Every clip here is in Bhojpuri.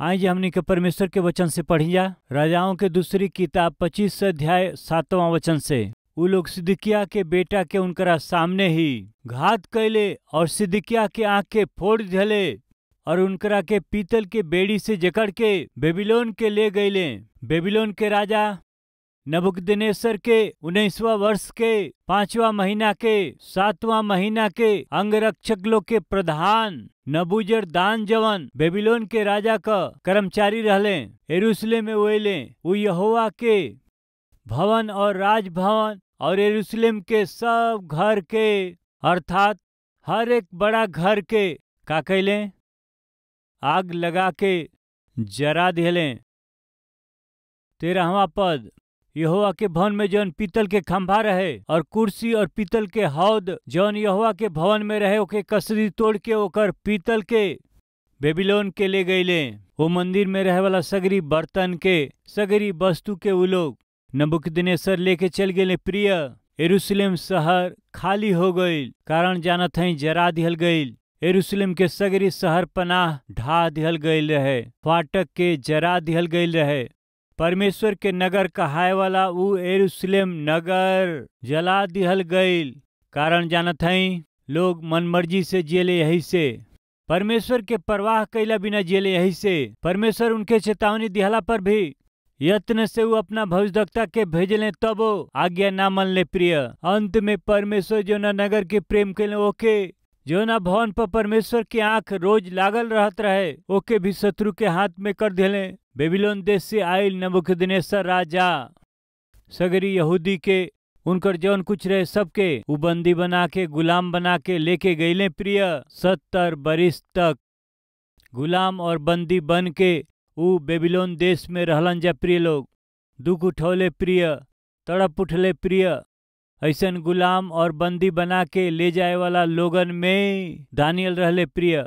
आज हमनी के परमेश्वर के वचन से पढ़िया राजाओं के दूसरी किताब 25 अध्याय 7वां वचन से। उ लोग सिदकिय्याह के बेटा के उनकरा सामने ही घात कैले और सिदकिय्याह के आँख के फोड़ दिले और उनकरा के पीतल के बेड़ी से जकड़ के बेबीलोन के ले गईले। बेबीलोन के राजा नबूकदनेस्सर के 19वां वर्ष के 5वां महीना के 7वां महीना के अंगरक्षक लोग के प्रधान नबूजरदान जवन बेबीलोन के राजा का कर्मचारी रहले यरूशलेम में ओइले। उ यहोवा के भवन और राजभवन और यरूशलेम के सब घर के अर्थात हर एक बड़ा घर के का कैले आग लगा के जरा दिले। 13वां पद, यहोवा के भवन में जौन पीतल के खंभा रहे और कुर्सी और पीतल के हौद जौन यहोवा के भवन में रहे ओके कसरी तोड़ के ओकर पीतल के बेबीलोन के ले गईले। वो मंदिर में रहे वाला सगरी बर्तन के सगरी वस्तु के उ लोग नबूकदनेस्सर लेके चल गए। प्रिय यरूशलेम शहर खाली हो गई, कारण जानत हई जरा दिहल गईल। यरूशलेम के सगरी शहर पनाह ढा दिहल गईल रहे, फाटक के जरा दिहल गईल रहे। परमेश्वर के नगर कहाय वाला उ यरूशलेम नगर जला दिहल गईल, कारण जानत हई लोग मनमर्जी से जियले। यही से परमेश्वर के परवाह कैला बिना जियले। यही से परमेश्वर उनके चेतावनी दिहला पर भी यत्न से वो अपना भविष्यवक्ता के भेजले, तब वो आज्ञा ना मनले। प्रिय अंत में परमेश्वर जो ना नगर के प्रेम कैले ओके जो ना भवन पर परमेश्वर की आंख रोज लागल रहत रहे ओके भी शत्रु के हाथ में कर दिले। बेबीलोन देश से आयल नबूकदनेस्सर राजा सगरी यहूदी के उनकर जौन कुछ रहे सबके उ बंदी बना के गुलाम बना के लेके गईले। प्रिय 70 बरिस तक गुलाम और बंदी बन के उ बेबीलोन देश में रहलन। जा प्रिय लोग दुख उठौले, प्रिय तड़प उठले। प्रिय ऐसन गुलाम और बंदी बना के ले जाए वाला लोगन में दानियल रहले। प्रिय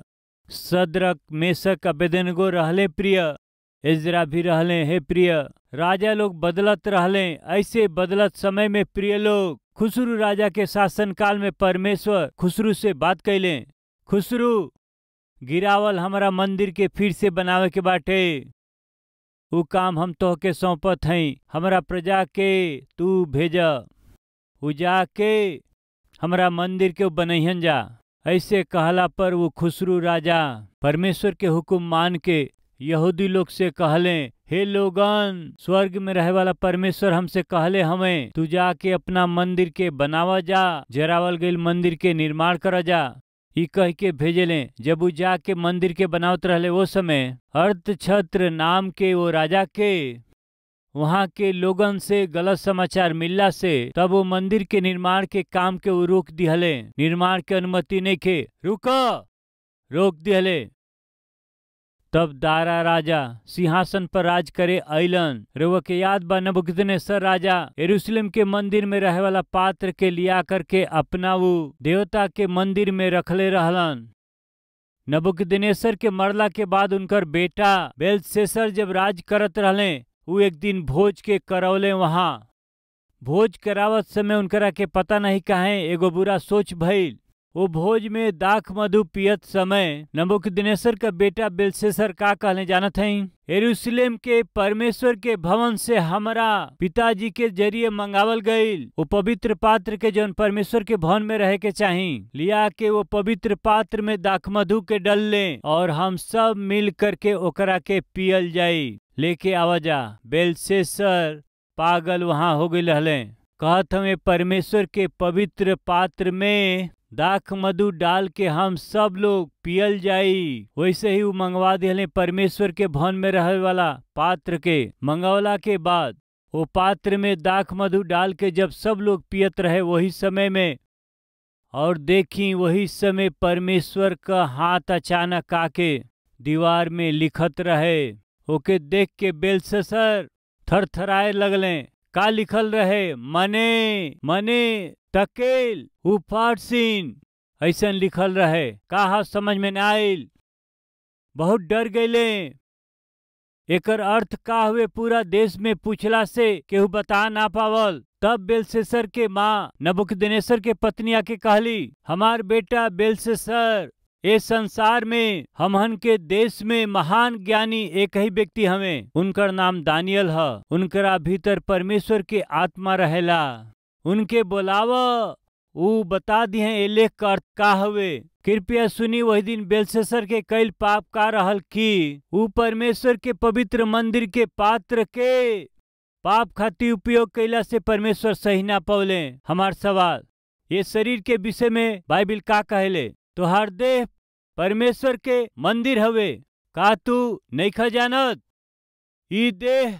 सद्रक मेशक अबेदनगो रहले। प्रिय इजरा भी रहले। हे प्रिय राजा लोग बदलत रहले। ऐसे बदलत समय में प्रिय लोग खुसरू राजा के शासन काल में परमेश्वर खुसरू से बात कैले, खुसरू गिरावल हमारा मंदिर के फिर से बनावे के बाटे, उ काम हम तोहके सौंपत हई। हमारा प्रजा के तू भेजा, उ जाके हमारा मंदिर के बनैहन जा। ऐसे कहला पर वो खुसरू राजा परमेश्वर के हुक्म मान के यहूदी लोग से कहले, हे लोगन स्वर्ग में रहे वाला परमेश्वर हमसे कहले हमें तू जाके अपना मंदिर के बनावा जा, जरावल गईल मंदिर के निर्माण करा जा। ई कह के भेजले। जब वो जाके मंदिर के बनावत रहले वो समय अर्थछत्र नाम के वो राजा के वहाँ के लोगन से गलत समाचार मिलला से तब वो मंदिर के निर्माण के काम के वो रोक दिहले। निर्माण के अनुमति नहीं के रोक दिहले। तब दारा राजा सिंहासन पर राज करे अइलन। रउआ के याद बा नबूकदनेस्सर राजा यरूशलेम के मंदिर में रहे वाला पात्र के लिया करके अपना वो देवता के मंदिर में रखले रहलन। नबूकदनेस्सर के मरला के बाद उनकर बेटा बेलशस्सर जब राज करत रहले वो एक दिन भोज के करौले। वहाँ भोज करावत समय उनकरा के पता नहीं काहे एगो बुरा सोच भइल। वो भोज में दाख मधु पियत समय नबूकदनेस्सर का बेटा बेलशस्सर का कहले जानत हई, यरूशलेम के परमेश्वर के भवन से हमारा पिताजी के जरिए मंगावल गईल वो पवित्र पात्र के जौन परमेश्वर के भवन में रहे के चाही लिया के वो पवित्र पात्र में दाख मधु के डल ले और हम सब मिल करके ओकरा के पियल जाई। लेके आवाजा। बेलशस्सर पागल वहां हो गई रहले। कहत हमें परमेश्वर के पवित्र पात्र में दाख मधु डाल के हम सब लोग पियल जाई। वैसे ही वो मंगवा दिले परमेश्वर के भवन में रहे वाला पात्र के। मंगवला के बाद वो पात्र में दाख मधु डाल के जब सब लोग पियत रहे वही समय में और देखी वही समय परमेश्वर का हाथ अचानक आके दीवार में लिखत रहे। ओके देख के बेलशस्सर थरथराए लगले। का लिखल रहे? मने तकेल उफारसीन ऐसन लिखल रहे। का समझ में न आयल, बहुत डर गईले। एकर अर्थ का हुए पूरा देश में पूछला से केहू बता ना पावल। तब बेलशस्सर के माँ नबूकदनेस्सर के पत्नी आके कहली, हमार बेटा बेलशस्सर इस संसार में हमहन के देश में महान ज्ञानी एक ही व्यक्ति हमें, उनकर नाम दानियल है। उनकरा भीतर परमेश्वर के आत्मा रहेला। उनके बोलावा ऊ बता दिए ए लेख का अर्थ का हवे। कृपया सुनी, वही दिन बेलशस्सर के कईल पाप का रहल कि ऊ परमेश्वर के पवित्र मंदिर के पात्र के पाप खातिर उपयोग कैला से परमेश्वर सही ना पौले। हमार सवाल, ये शरीर के विषय में बाइबिल का कहेले? तोहार देह परमेश्वर के मंदिर हवे, का तू नइखा जानत? ई देह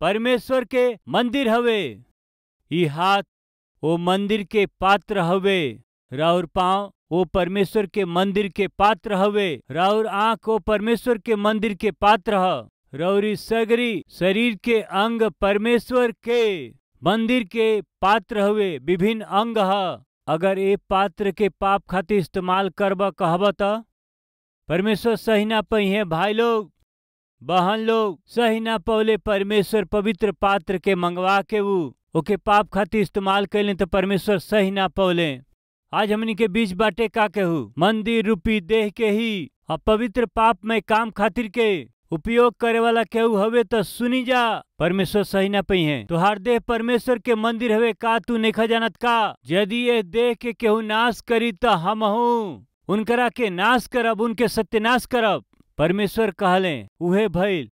परमेश्वर के मंदिर हवे। ई हाथ वो मंदिर के पात्र हवे। राउर पांव वो परमेश्वर के मंदिर के पात्र हवे। राउर आंख वो परमेश्वर के मंदिर के पात्र ह। रौरी सगरी शरीर के अंग परमेश्वर के मंदिर के पात्र हुए। विभिन्न अंग है। अगर ये पात्र के पाप खातिर इस्तेमाल करबा कहबा त परमेश्वर सही ना पई है। भाई लोग बहन लोग, सही ना पौले। परमेश्वर पवित्र पात्र के मंगवा के ओके पाप खातिर इस्तेमाल कैले तो परमेश्वर सही ना पौले। आज हमनी के बीच बाटे का केहू मंदिर रूपी देह के ही अपवित्र पाप में काम खातिर के उपयोग करे वाला केहू हवे तो सुनी जा, परमेश्वर सही ना पई है। तुहार देह परमेश्वर के मंदिर हवे, का तू नइखा जानत का? यदि ये देह के केहू नाश करी तो हमहू उनकरा के नाश करब, उनके सत्यानाश करब। परमेश्वर कहले उहे भइल।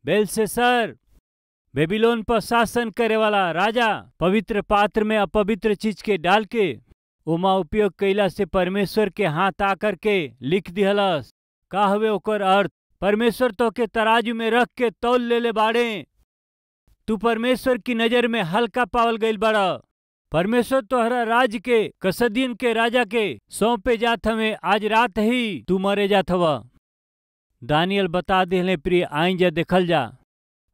बेलशस्सर बेबीलोन पर शासन करे वाला राजा पवित्र पात्र में अपवित्र चीज के डाल के उमा उपयोग कैला से परमेश्वर के हाथ आकर के लिख दिहलस। का हवे ओकर अर्थ? परमेश्वर तो के तराजू में रख के तौल ले बाड़े। तू परमेश्वर की नजर में हल्का पावल गईल बड़ा। परमेश्वर तोहरा राज के कसदियन के राजा के सौंपे जात हमें। आज रात ही तू मरे जात हवा। दानियल बता दिले प्रिय, आई जा देखल जा।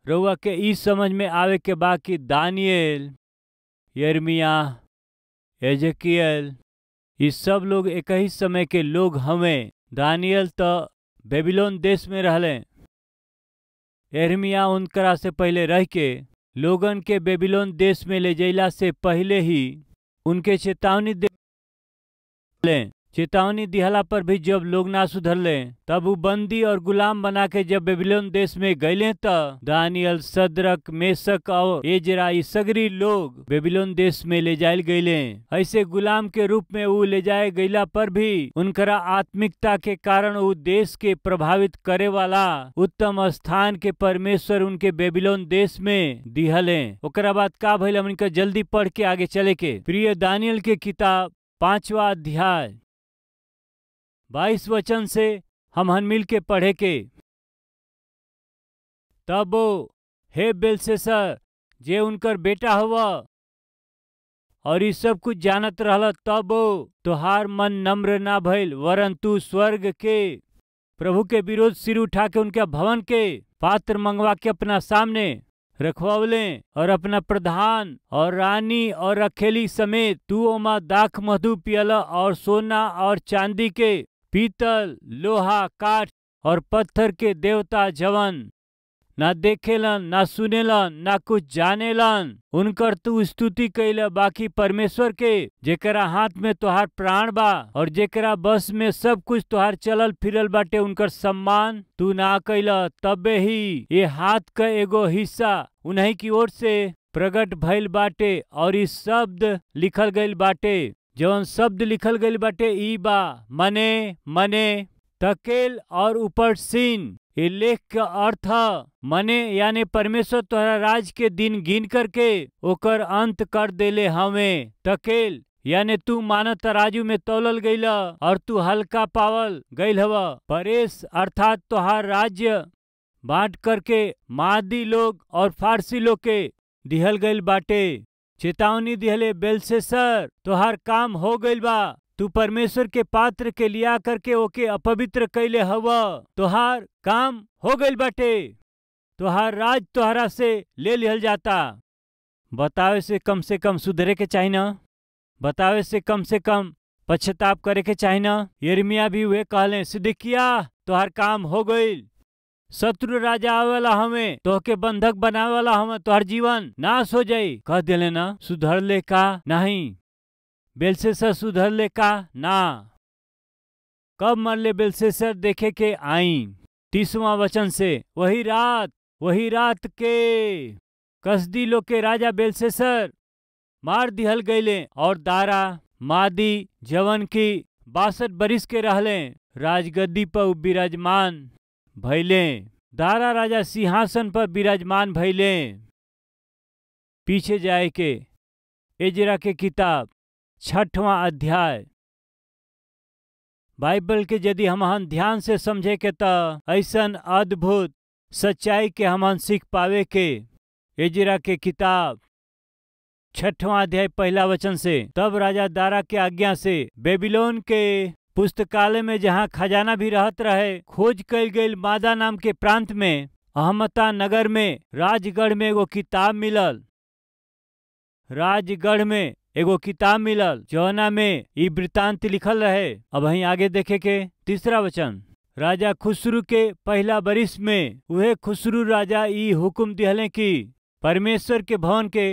रउआ के ई समझ में आवे के बा कि दानियल, यिर्मयाह, एजेकियल ये सब लोग एक ही समय के लोग हमें। दानियल तो बेबीलोन देश में रहले। यिर्मयाह उनकरा से पहले रह के लोगन के बेबीलोन देश में ले जैला से पहले ही उनके चेतावनी दिहला पर भी जब लोग ना सुधरले, तब वो बंदी और गुलाम बना के जब बेबीलोन देश में गईले त दानियल, सदरक, मेशक और एजरा ये सगरी लोग बेबीलोन देश में ले जायल गईले। ऐसे गुलाम के रूप में वो ले जाए गईला पर भी उनकरा आत्मिकता के कारण वो देश के प्रभावित करे वाला उत्तम स्थान के परमेश्वर उनके बेबीलोन देश में दिहले। ओकरा बाद का भइल हमनी जल्दी पढ़ के आगे चले के। प्रिय दानियल के किताब 5वां अध्याय 22 वचन से हम मिल के पढ़े के। तब हे बेलशस्सर जे उनकर बेटा हुआ और ये सब कुछ जानत रहला, तब तोहार मन नम्र ना भइल, वरन तू स्वर्ग के प्रभु के विरोध सिर उठा के उनके भवन के पात्र मंगवा के अपना सामने रखवावले और अपना प्रधान और रानी और रखेली समेत तू ओमा दाख मधु पियला और सोना और चांदी के, पीतल, लोहा, काठ और पत्थर के देवता जवन ना देखेलन, ना सुनेलन, ना कुछ जानेलन, उनकर तू स्तुति कैला। बाकी परमेश्वर के जेकरा हाथ में तोहार प्राण बा और जेकरा बस में सब कुछ तोहार चलल फिरल बाटे, उनकर सम्मान तू ना कैला। तबे ही ये हाथ का एगो हिस्सा उन्हीं की ओर से प्रकट भइल बाटे और इस शब्द लिखल गइल बाटे। जवन शब्द लिखल गइल बाटे ई बा, मने मने तकेल और ऊपर सीन। ये लेख का अर्थ मने यानी परमेश्वर तोहरा राज के दिन गिन करके ओकर अंत कर देले हमें। तकेल यानी तू माना तराजू में तौलल गईला और तू हल्का पावल गईल हवा। परेश अर्थात तोहार राज्य बांट करके मादी लोग और फारसी लोग के दिहल गईल बाटे। चेतावनी दिहले, बेलशस्सर तोहार काम हो गईल बा। तू परमेश्वर के पात्र के लिया करके ओके अपवित्र कैले हवा। तोहार काम हो गईल बाटे। तोहार राज तोहरा से ले लिहल जाता। बतावे से कम सुधरे के चाहिए ना, बतावे से कम पश्चाताप करे के चाहिए ना। यिर्मयाह भी वे कहले, सिदकिय्याह तोहार काम हो गईल। शत्रु राजा आवेला हमें तोहके बंधक बनावे वाला हमें, तोहर जीवन नाश हो जाई। कह दिले ना, सुधर ले का नहीं? बेलशस्सर सुधर ले का ना? कब मरले बेलशस्सर देखे के आई। 30वां वचन से वही रात के कसदी लोग के राजा बेलशस्सर मार दिहल गईले और दारा मादी जवन की 62 बरिस के रहले राजगद्दी पर विराजमान भैले। दारा राजा सिंहासन पर विराजमान भैले। पीछे जाए के एजरा के किताब 6वां अध्याय। बाइबल के यदि हम ध्यान से समझे के त ऐसन अद्भुत सच्चाई के हम सीख पावे के। एजरा के किताब 6वां अध्याय 1 वचन से, तब राजा दारा के आज्ञा से बेबीलोन के पुस्तकालय में जहाँ खजाना भी रहत रहे खोज कल गई मादा नाम के प्रांत में अहमता नगर में राजगढ़ में एगो किताब मिलल। राजगढ़ में एगो किताब मिलल जौना में ई वृत्तांत लिखल रहे। अब वहीं आगे देखे के 3 वचन। राजा खुसरू के 1 बरिस में उहे खुसरू राजा ई हुक्म दिहले कि परमेश्वर के भवन के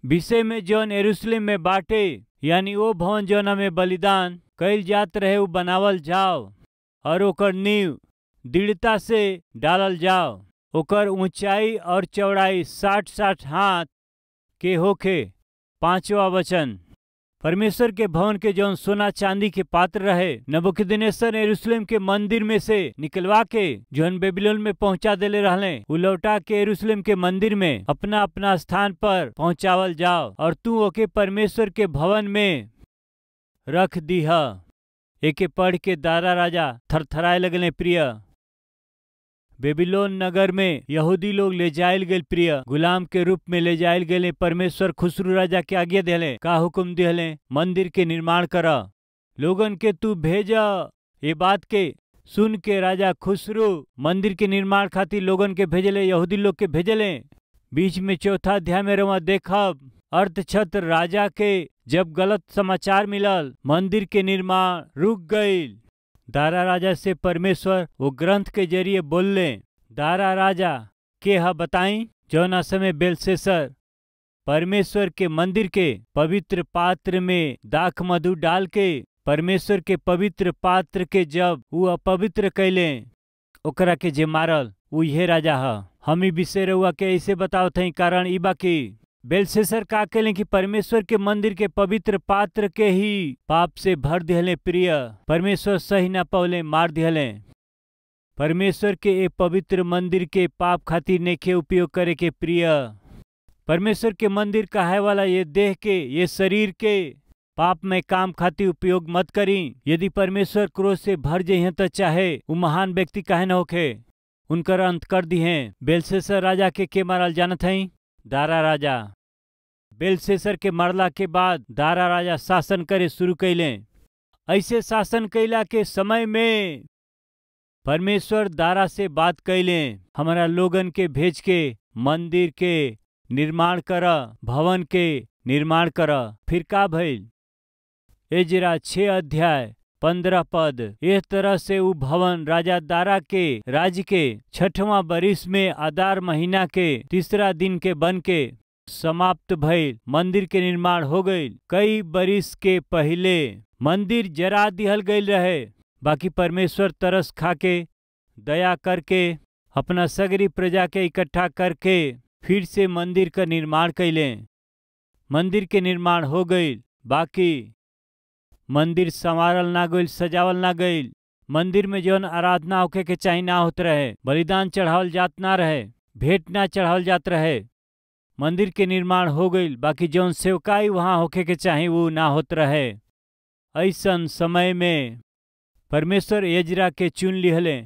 विषय में जौन यरूशलेम में बाटे यानी वो भवन जौना में बलिदान कईल जात रहे उ बनावल जाओ और ओकर नींव दृढ़ता से डालल जाओ। ओकर ऊंचाई और चौड़ाई 60-60 हाथ के होखे। 5वां वचन। परमेश्वर के भवन के जौन सोना चांदी के पात्र रहे नबूकदनेस्सर यरूशलेम के मंदिर में से निकलवा के जौन बेबीलोन में पहुंचा देले रहले उ लौटा के यरूशलेम के मंदिर में अपना अपना स्थान पर पहुंचावल जाओ और तू ओके परमेश्वर के भवन में रख दीह। एके पढ़ के दारा राजा थरथराए लगले। प्रिय बेबीलोन नगर में यहूदी लोग ले जायल गए प्रिय गुलाम के रूप में ले जायल गए। परमेश्वर खुसरू राजा के आज्ञा दिले का हुक्म दिले मंदिर के निर्माण कर लोगन के तू भेजा। ये बात के सुन के राजा खुसरू मंदिर के निर्माण खातिर लोगन के भेजले यहूदी लोग के भेजले। बीच में 4था अध्याय में रवा देखब अर्थछत्र राजा के जब गलत समाचार मिलल मंदिर के निर्माण रुक गईल। दारा राजा से परमेश्वर वो ग्रंथ के जरिए बोलले। दारा राजा के हा बताई जौना समय बेलशस्सर परमेश्वर के मंदिर के पवित्र पात्र में दाख मधु डाल के परमेश्वर के पवित्र पात्र के जब वो अपवित्र कैले ओकरा के जे मारल वो यह राजा हा। हम ई विषय रहुआ के ऐसे बताओ थे कारण ई बाकी बेलशस्सर का कहले कि परमेश्वर के मंदिर के पवित्र पात्र के ही पाप से भर दिहले। प्रिय परमेश्वर सही न पौले मार दिहले। परमेश्वर के ए पवित्र मंदिर के पाप खातिर नेखे उपयोग करे के। प्रिय परमेश्वर के मंदिर कहे वाला ये देह के ये शरीर के पाप में काम खातिर उपयोग मत करी। यदि परमेश्वर क्रोध से भर जइहे तो चाहे वो महान व्यक्ति काहे न होखे उनकर अंत कर दिहे। बेलशस्सर राजा के मारल जानत हई दारा राजा। बेलशस्सर के मरला के बाद दारा राजा शासन करे शुरू कैले। ऐसे शासन कैला के समय में परमेश्वर दारा से बात कैले हमारा लोगन के भेज के मंदिर के निर्माण कर भवन के निर्माण कर। फिर का भइल एजरा 6 अध्याय 15 पद। इस तरह से वो भवन राजा दारा के राज्य के 6वां बरिस में आदार महीना के 3 दिन के बन के समाप्त भइल। मंदिर के निर्माण हो गई। कई बरिस के पहले मंदिर जरा दिहल गई रहे बाकी परमेश्वर तरस खा के दया करके अपना सगरी प्रजा के इकट्ठा करके फिर से मंदिर का निर्माण कैले। मंदिर के निर्माण हो गई बाकी मंदिर संवारल ना गईल सजावल ना गईल। मंदिर में जौन आराधना होके के चाही ना होत रहे। बलिदान चढ़ावल जात ना रहे। भेंट ना चढ़ावल जात रहे। मंदिर के निर्माण हो गईल बाकी जौन सेवकाई वहाँ होके के चाही वो ना होत रहे। ऐसन समय में परमेश्वर एजरा के चुन लिहले।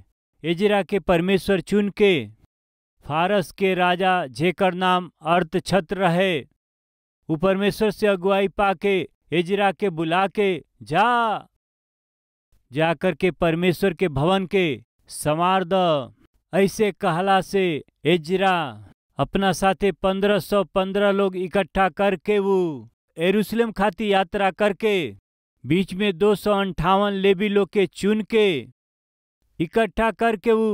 एजरा के परमेश्वर चुन के फारस के राजा जेकर नाम अर्थछत्र रहे वो परमेश्वर से अगुवाई पाके एजरा के बुला के जाकर के परमेश्वर के भवन के संवार द। ऐसे कहला से एजरा अपना साथे 1515 लोग इकट्ठा करके वो यरूशलेम खाती यात्रा करके बीच में 258 लेवी लोग के चुन के इकट्ठा करके वो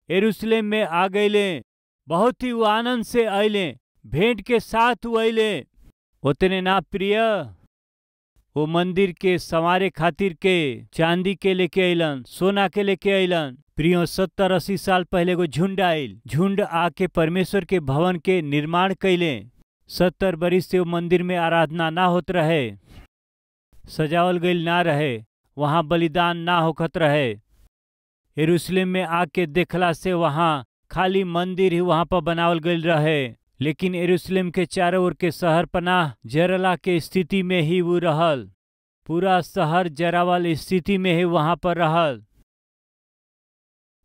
यरूशलेम में आ गईले। बहुत ही वो आनंद से आइले। भेंट के साथ वो आइले। उतने ना प्रिय वो मंदिर के संवारे खातिर के चांदी के लेके अइलन, सोना के लेके अइलन। प्रियो 70-80 साल पहले को झुंड आइल, झुंड आके परमेश्वर के भवन के निर्माण कैले। 70 बरिस से वो मंदिर में आराधना ना होत रहे, सजावल गईल ना रहे, वहाँ बलिदान ना होखत रहे। यरूशलेम में आके देखला से वहाँ खाली मंदिर ही वहाँ पर बनावल गईल रहे, लेकिन यरूशलेम के चारों ओर के शहर पनाह जरला के स्थिति में ही वो रहल। पूरा शहर जरावल स्थिति में ही वहाँ पर रहल।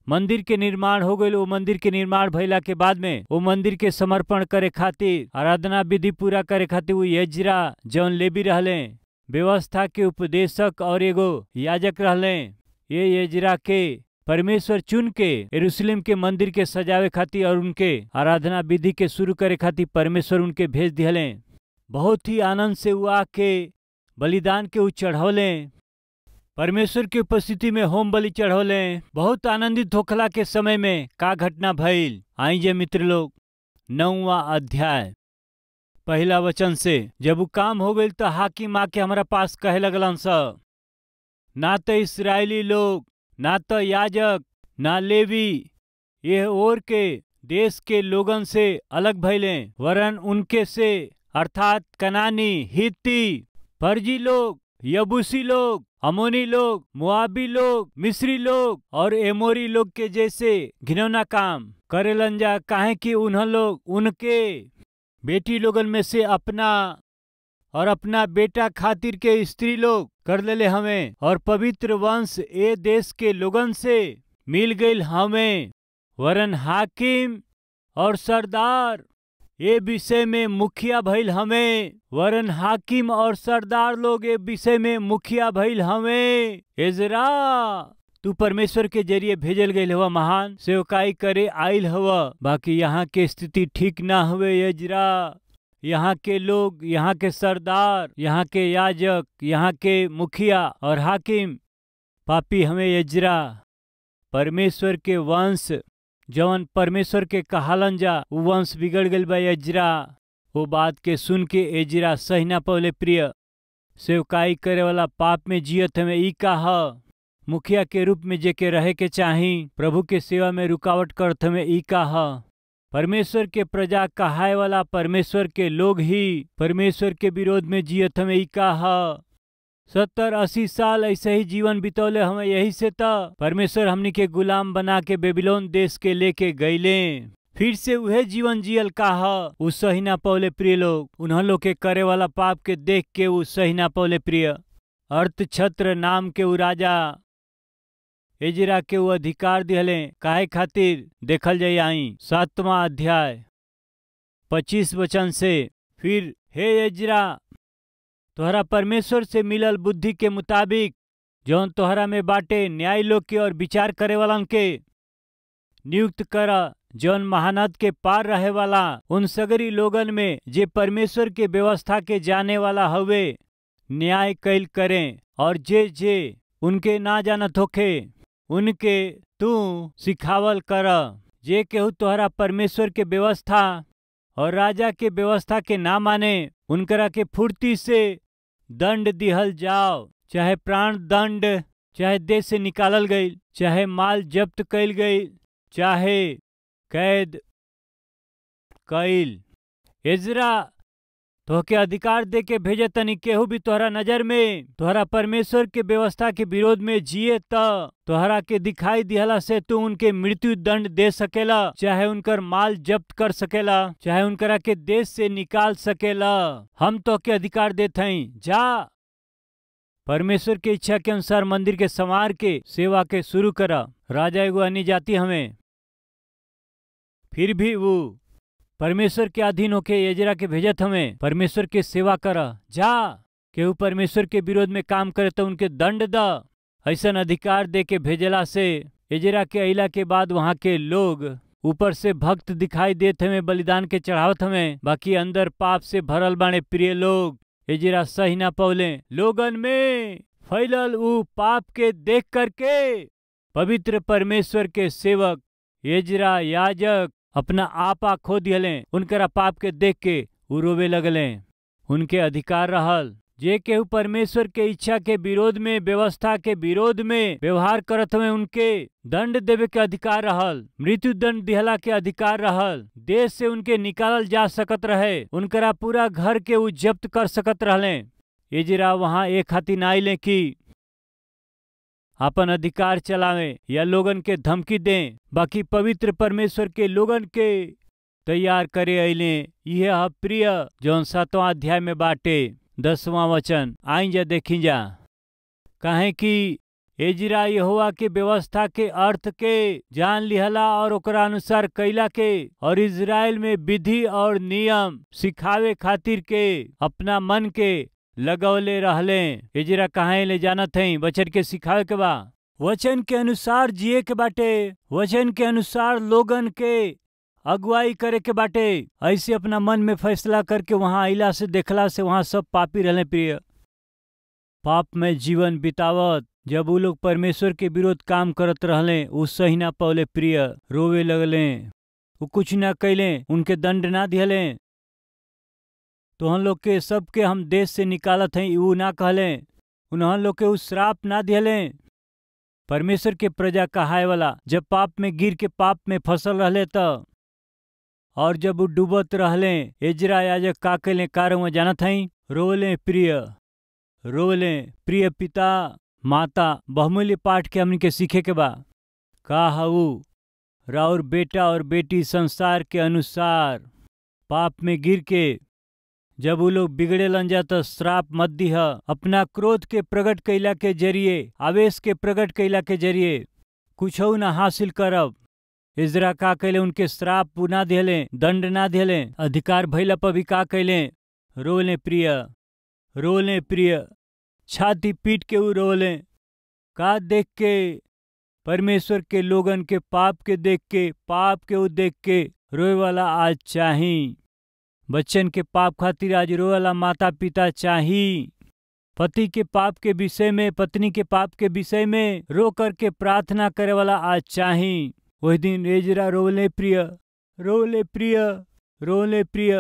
मंदिर के निर्माण हो गईल। वो मंदिर के निर्माण भइला के बाद में वो मंदिर के समर्पण करे खातिर, आराधना विधि पूरा करे खातिर वो यजरा जौन लेवी रहले, व्यवस्था के उपदेशक और एगो याजक रहले। ये यजरा के परमेश्वर चुन के यरूशलेम के मंदिर के सजावे खातिर और उनके आराधना विधि के शुरू करे खातिर परमेश्वर उनके भेज दिहले। बहुत ही आनंद से वो आके बलिदान के चढ़ौले, परमेश्वर की उपस्थिति में होम बलि चढ़ौले। बहुत आनंदित होखला के समय में का घटना भइल, आई जे मित्र लोग 9वां अध्याय पहला वचन से। जब वो काम हो गई तो हाकिम आके हमारा पास कहे लगलन सब, ना तो इस्राएली लोग, ना तो याजक, ना लेवी ये और के देश के लोगन से अलग भइले, वरन उनके से अर्थात कनानी, हित्ती, फर्जी लोग, यबूसी लोग, अमोनी लोग, मुआबी लोग, मिस्री लोग और एमोरी लोग के जैसे घिनौना काम करेलन जा। काहे कि उन्हें लोग उनके बेटी लोगन में से अपना और अपना बेटा खातिर के स्त्री लोग कर लेले हमें, और पवित्र वंश ए देश के लोगन से मिल गईल हमें, वरन हाकिम और सरदार ये विषय में मुखिया भइल हमें, वरन हाकिम और सरदार लोग ये विषय में मुखिया भइल हमें। एजरा तू परमेश्वर के जरिए भेजल गईल हवा, महान सेवकाई करे आइल हवा, बाकी यहाँ के स्थिति ठीक ना हुए। एजरा यहाँ के लोग, यहाँ के सरदार, यहाँ के याजक, यहाँ के मुखिया और हाकिम पापी हमें। एजरा परमेश्वर के वंश जवन परमेश्वर के कहालन जा वो वंश बिगड़ गईल बा। एजरा वो बात के सुन के एजरा सही ना पौले। प्रिय सेवकाई करे वाला पाप में जियत हमें ई का मुखिया के रूप में जेके रहे के चाही, प्रभु के सेवा में रुकावट करत हमें ई का परमेश्वर के प्रजा कहाय वाला परमेश्वर के लोग ही परमेश्वर के विरोध में जियत हमें ई का 70-80 साल ऐसे ही जीवन बितौले हमें। यही से तो परमेश्वर हमनी के गुलाम बना के बेबीलोन देश के लेके गईले। फिर से वह जीवन जियल का उ सही ना पौले। प्रिय लोग उन्हों लोग के करे वाला पाप के देख के वो सही ना पौले। प्रिय अर्थछत्र नाम के वो राजा एजरा के वो अधिकार दिहले काहे खातिर देखल जाई। आई 7वां अध्याय 25 वचन से। फिर हे एजरा तोहरा परमेश्वर से मिलल बुद्धि के मुताबिक जौन तोहरा में बाटे न्याय लोग के और विचार करे वालन के नियुक्त करा, जौन महानद के पार रहे वाला उन सगरी लोगन में जे परमेश्वर के व्यवस्था के जाने वाला हवे न्याय कैल करें, और जे जे उनके ना जानत होखे उनके तू सिखावल कर। जे केहू तोहरा परमेश्वर के व्यवस्था और राजा के व्यवस्था के ना माने उनकरा के फुर्ती से दंड दिहल जाओ, चाहे प्राण दंड, चाहे देश से निकालल गई, चाहे माल जब्त कैल गई, चाहे कैद कैल। एजरा तोहके अधिकार दे के भेजे तनी केहू भी तोहरा नजर में तोहरा परमेश्वर के व्यवस्था के विरोध में जिए तोहरा के दिखाई दिहला से तू उनके मृत्यु दंड दे सकेला, चाहे उनकर माल जब्त कर सकेला, चाहे उनकरा के देश से निकाल सकेला। हम तोहके अधिकार देत हई, जा परमेश्वर के इच्छा के अनुसार मंदिर के संवार के सेवा के शुरू करा। राजा एगो अन्य जाति हमें, फिर भी वो परमेश्वर के अधीन होके एजरा के भेजत हमें परमेश्वर के सेवा करा। जा केहू परमेश्वर के विरोध में काम करे तो उनके दंड द। ऐसन अधिकार दे के भेजला से एजरा के अइला के बाद वहाँ के लोग ऊपर से भक्त दिखाई देते हमें, बलिदान के चढ़ावत हमें, बाकी अंदर पाप से भरल बाणे। प्रिय लोग एजरा सही ना पौले। लोगन में फैलल ऊ पाप के देख करके पवित्र परमेश्वर के सेवक एजरा याजक अपना आपा खो दियले। उनकरा पाप के देख के उ रोवे लगले। उनके अधिकार रहल जे केहू परमेश्वर के इच्छा के विरोध में, व्यवस्था के विरोध में व्यवहार करत में उनके दंड देवे के अधिकार रहल, मृत्यु दंड दिहला के अधिकार रहल, देश से उनके निकालल जा सकत रहे, उनकरा पूरा घर के उ जब्त कर सकत रहले। एजरा वहां एक खातिर ना आइले कि अपन अधिकार चलावे या लोगन के धमकी दें, बाकी पवित्र परमेश्वर के लोगन के तैयार करे अइले। यह प्रिय जौन 7वां अध्याय में बाटे 10वां वचन आई जा देखी जा। काहे कि एजरा यहोवा के व्यवस्था के अर्थ के जान लिहला और ओकरा अनुसार कैला के और इजराइल में विधि और नियम सिखावे खातिर के अपना मन के लगौले रहले। एजरा कहाँ ले जानत हई? वचन के सिखावे के बा, वचन के अनुसार जिए के बाटे, वचन के अनुसार लोगन के अगुवाई करे के बाटे। ऐसे अपना मन में फैसला करके वहां आइला से देखला से वहां सब पापी रहले प्रिय, पाप में जीवन बितावत। जब वो लोग परमेश्वर के विरोध काम करत रहले उ सही ना पौले प्रिय, रोवे लगले, वो कुछ ना कैले, उनके दंड ना दिहले। तो हम लोग के सबके हम देश से निकालत हैं वो ना कहले, उन्हन लोग के उस श्राप ना दिहले। परमेश्वर के प्रजा कहाय वाला जब पाप में गिर के पाप में फसल रहले त और जब वो डूबत रहले, एजरा याजक का कैले कारण जानत हई? रोले प्रिय, रोले प्रिय पिता माता। बहुमूल्य पाठ के हमन के सीखे के बा। का हऊ राउर बेटा और बेटी संसार के अनुसार पाप में गिर के जब वो लोग बिगड़े लन जाता श्राप मत दिह। अपना क्रोध के प्रकट कैला के जरिए, आवेश के प्रकट कैला के जरिए कुछ ना हासिल करब। इजरा का कैले? उनके श्राप ना दिहले, दंड ना दिहले, अधिकार भैला पर भी का कैले? रोले प्रिय, रोले प्रिय, छाती पीट के वो रोले। का देख के? परमेश्वर के लोगन के पाप के देख के, पाप के वो देख के रोए वाला आज चाही। बच्चन के पाप खातिर आज रोए वाला माता पिता चाही। पति के पाप के विषय में, पत्नी के पाप के विषय में रो करके प्रार्थना करे वाला आज चाही। वही दिन एजरा रोले प्रिय, रोले प्रिय, रोले प्रिय,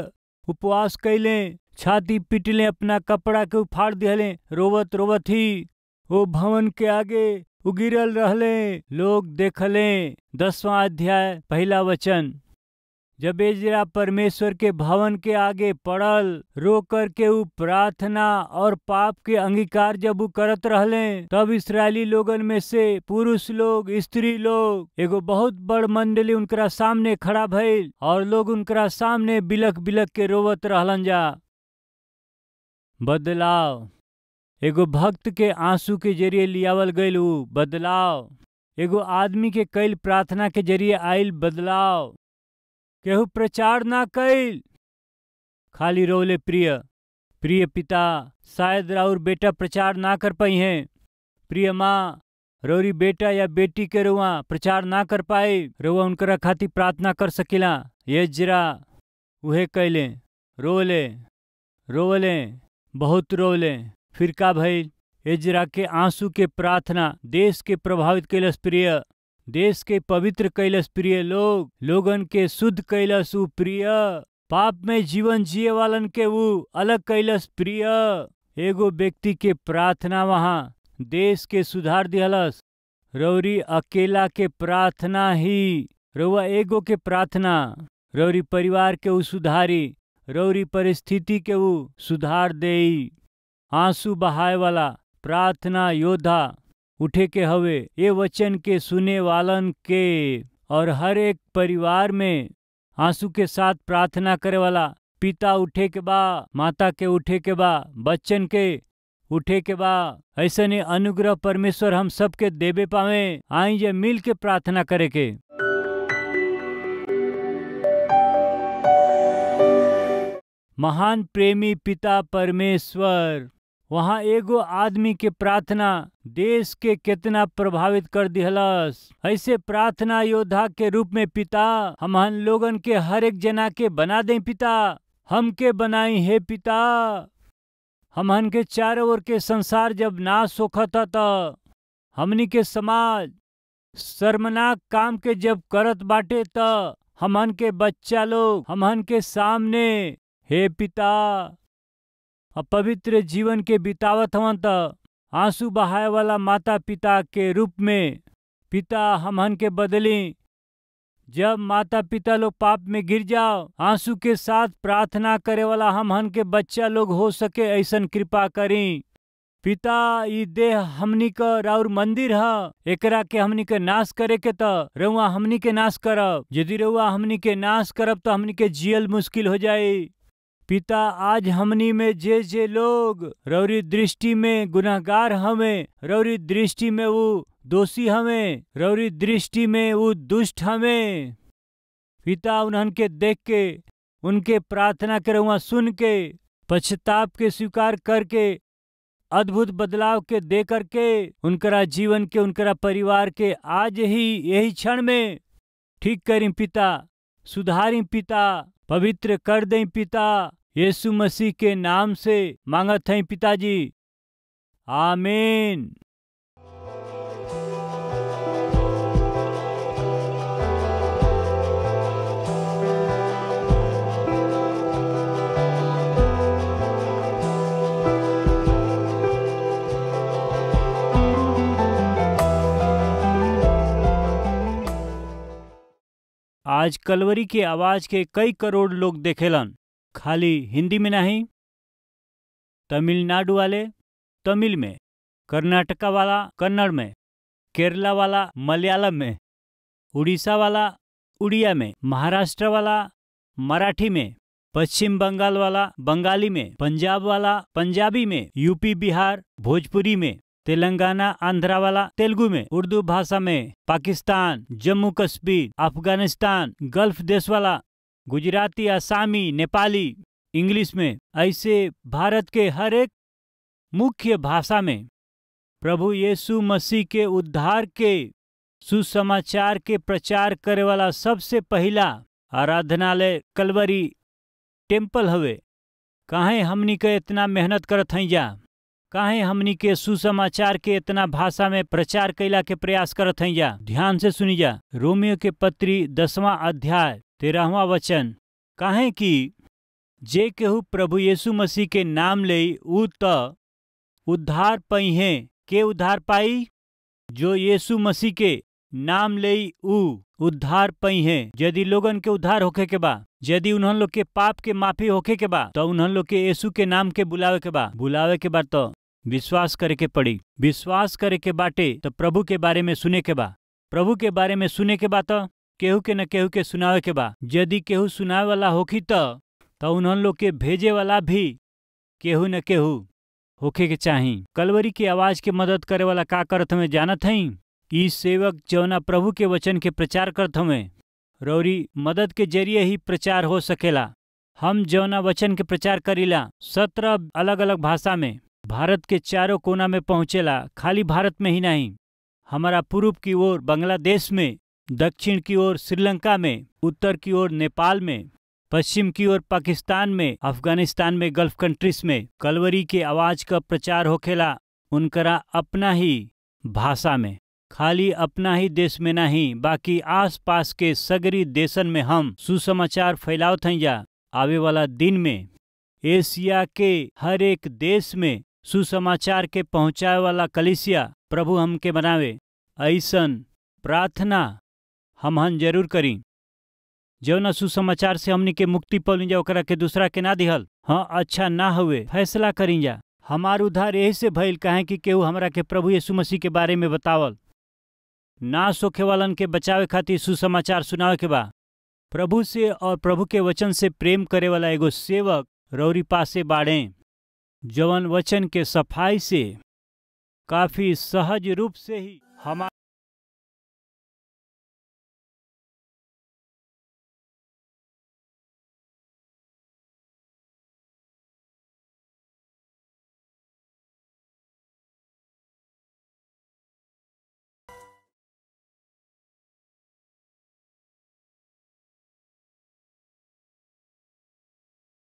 उपवास कैले, छाती पीटले, अपना कपड़ा के उफाड़ दिहले, रोवत रोवत ही वो भवन के आगे उगिरल रहले। लोग देखले 10वां अध्याय 1 वचन। जब एजरा परमेश्वर के भवन के आगे पड़ल, रो करके उ प्रार्थना और पाप के अंगीकार जब उ करत रहले, तब इस्राएली लोगन में से पुरुष लोग, स्त्री लोग, एगो बहुत बड़ मंडली उनकरा सामने खड़ा भइल और लोग उनकरा सामने बिलख बिलख के रोवत रहलन जा। बदलाव एगो भक्त के आंसू के जरिए लियावल गईल उ बदलाव, एगो आदमी के कईल प्रार्थना के जरिए आइल बदलाव। केहू प्रचार ना कैल, खाली रोले प्रिय। प्रिय पिता, शायद राउर बेटा प्रचार ना कर पाई हैं। प्रिय माँ, रौरी बेटा या बेटी के रुआ प्रचार ना कर पाए, रुआ उनकरा खातिर प्रार्थना कर सकिला। ये जरा उहे कैले, रोले रोले, बहुत रोले। फिर का भइल? एजरा के आंसू के प्रार्थना देश के प्रभावित कैलस प्रिय, देश के पवित्र कैलस प्रिय, लोगन के शुद्ध कैलस उ प्रिय, पाप में जीवन जिए वालन के वो अलग कैलस प्रिय। एगो व्यक्ति के प्रार्थना वहां देश के सुधार दिहलस। रौरी अकेला के प्रार्थना ही, रउआ एगो के प्रार्थना रौरी परिवार के उ सुधारी, रौरी परिस्थिति के उ सुधार देई। आंसू बहाए वाला प्रार्थना योद्धा उठे के हवे ये वचन के सुने वालन के, और हर एक परिवार में आंसू के साथ प्रार्थना करे वाला पिता उठे के बा, माता के उठे के बा, बच्चन के उठे के बा। ऐसे ने अनुग्रह परमेश्वर हम सबके देवे पावे। आई जे मिल के प्रार्थना करे के। महान प्रेमी पिता परमेश्वर, वहाँ एगो आदमी के प्रार्थना देश के कितना प्रभावित कर दिहलस। ऐसे प्रार्थना योद्धा के रूप में पिता हमहन लोगन के हर एक जना के बना दें पिता, हमके बनाई है पिता। हमहन के चारों ओर के संसार जब नाश होखता त हमनी के समाज शर्मनाक काम के जब करत बाटे त हमहन के बच्चा लोग हमहन के सामने हे पिता और पवित्र जीवन के बितावत हवन त आंसू बहाए वाला माता पिता के रूप में पिता हमहन के बदली। जब माता पिता लोग पाप में गिर जाओ, आंसू के साथ प्रार्थना करे वाला हमहन के बच्चा लोग हो सके, ऐसन कृपा करी। पिता ई देह हमनी का राउर मंदिर ह, एकरा के हमनी के नाश करे के त रउआ हमनी के नाश करब। यदि रउआ हमनी के नाश करब तो हमनी के जियल मुश्किल हो जाई। पिता आज हमनी में जे लोग रौरी दृष्टि में गुनहगार हमें, रौरी दृष्टि में वो दोषी हमें, रौरी दृष्टि में वो दुष्ट हमें, पिता उन्हन के देख के उनके प्रार्थना के रउआ सुन के पश्चाताप के स्वीकार करके अद्भुत बदलाव के दे करके उनकरा जीवन के उनकरा परिवार के आज ही यही क्षण में ठीक करी पिता, सुधारी पिता, पवित्र कर दें पिता। यीशु मसीह के नाम से मांगत हैं पिताजी, आमीन। आज कलवरी के आवाज के कई करोड़ लोग देखेलन, खाली हिंदी में नहीं, तमिलनाडु वाले तमिल में, कर्नाटका वाला कन्नड़ में, केरला वाला मलयालम में, उड़ीसा वाला उड़िया में, महाराष्ट्र वाला मराठी में, पश्चिम बंगाल वाला बंगाली में, पंजाब वाला पंजाबी में, यूपी बिहार भोजपुरी में, तेलंगाना आंध्रा वाला तेलुगु में, उर्दू भाषा में, पाकिस्तान, जम्मू कश्मीर, अफगानिस्तान, गल्फ देश वाला गुजराती, आसामी, नेपाली, इंग्लिश में, ऐसे भारत के हर एक मुख्य भाषा में प्रभु यीशु मसीह के उद्धार के सुसमाचार के प्रचार करे वाला सबसे पहला आराधनालय कलवरी टेम्पल हवे। काहे हमनी के इतना मेहनत करत हई जा, काहे हमनी के सुसमाचार के इतना भाषा में प्रचार कैला के प्रयास करत हई जा। ध्यान से सुनी जा, रोमियो के पत्री 10वां अध्याय 13वां वचन, काहे कि जे केहू प्रभु यीशु मसीह के नाम ले ऊ त उद्धार पाई है। के उद्धार पाई? जो यीशु मसीह के नाम ले ऊ उद्धार पाई है। यदि लोगन के उद्धार होखे के बा, यदि उन्हन लोग के पाप के माफी होखे के बा, तो उन्हन लोग के यीशु के नाम के बुलावे के बा। बुलावे के बाद तो विश्वास करे के पड़ी। विश्वास करे के बाटे तो प्रभु के बारे में सुने के बा। प्रभु के बारे में सुने के बा तो केहू के न केहू के सुनावे के बा। यदि केहू सुनावे वाला होखी तो उन्हन लोग के भेजे वाला भी केहू न केहू होखे के चाही। कलवरी की आवाज के मदद करे वाला का करत हमें जानत हई? ई सेवक जौना प्रभु के वचन के प्रचार करत हमें, रौरी मदद के जरिए ही प्रचार हो सकेला। हम जौना वचन के प्रचार करीला 17 अलग अलग भाषा में भारत के चारों कोना में पहुँचेला। खाली भारत में ही नहीं, हमारा पूर्व की ओर बांग्लादेश में, दक्षिण की ओर श्रीलंका में, उत्तर की ओर नेपाल में, पश्चिम की ओर पाकिस्तान में, अफगानिस्तान में, गल्फ कंट्रीज में कलवरी के आवाज का प्रचार होखेला। उनकरा अपना ही भाषा में, खाली अपना ही देश में नहीं, बाकी आस पास के सगरी देशन में हम सुसमाचार फैलावत हई जा। आवे वाला दिन में एशिया के हर एक देश में सुसमाचार के पहुँचाए वाला कलीसिया प्रभु हमके बनावे, ऐसन प्रार्थना हमहन जरूर करी। जौना सुसमाचार से हमनी के मुक्ति पौली जा, ओकरा के दूसरा के ना दिहल हाँ अच्छा ना हुए, फैसला करी जा। हमार उद्धार यही से भइल काहे कि केहू हमरा के प्रभु यीशु मसीह के बारे में बतावल। नाश होखे वालन के बचावे खातिर सुसमाचार सुनावे के बा। प्रभु से और प्रभु के वचन से प्रेम करे वाला एगो सेवक रौरी पासे बाड़े, जवन वचन के सफाई से काफी सहज रूप से ही हमार